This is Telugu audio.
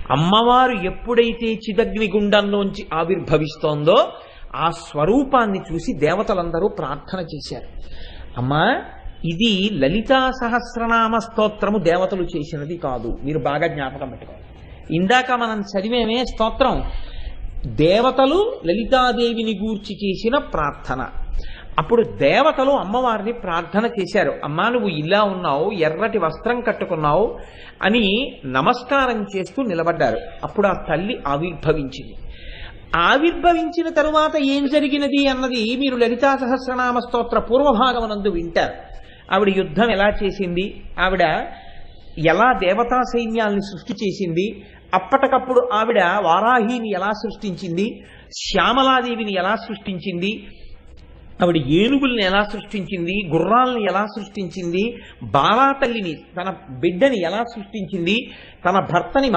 అమ్మవారు ఎప్పుడైతే చిదగ్నిగుండంలోంచి ఆవిర్భవిస్తోందో ఆ స్వరూపాన్ని చూసి దేవతలందరూ ప్రార్థన చేశారు. అమ్మా, ఇది లలితా సహస్రనామ స్తోత్రము దేవతలు చేసినది కాదు. మీరు బాగా జ్ఞాపకం పెట్టుకోవాలి. ఇందాక మనం చదివేమే స్తోత్రం దేవతలు లలితాదేవిని గూర్చి చేసిన ప్రార్థన. అప్పుడు దేవతలు అమ్మవారిని ప్రార్థన చేశారు. అమ్మా, నువ్వు ఇలా ఉన్నావు, ఎర్రటి వస్త్రం కట్టుకున్నావు అని నమస్కారం చేస్తూ నిలబడ్డారు. అప్పుడు ఆ తల్లి ఆవిర్భవించింది. ఆవిర్భవించిన తరువాత ఏం జరిగినది అన్నది మీరు లలితా సహస్రనామ స్తోత్ర పూర్వభాగమునందు వింటారు. ఆవిడ యుద్ధం ఎలా చేసింది, ఆవిడ ఎలా దేవతా సైన్యాల్ని సృష్టి చేసింది, అప్పటికప్పుడు ఆవిడ వారాహిని ఎలా సృష్టించింది, శ్యామలాదేవిని ఎలా సృష్టించింది, ఆవిడ ఏనుగుల్ని ఎలా సృష్టించింది, గుర్రాలను ఎలా సృష్టించింది, బాలాతల్లిని తన బిడ్డని ఎలా సృష్టించింది, తన భర్తని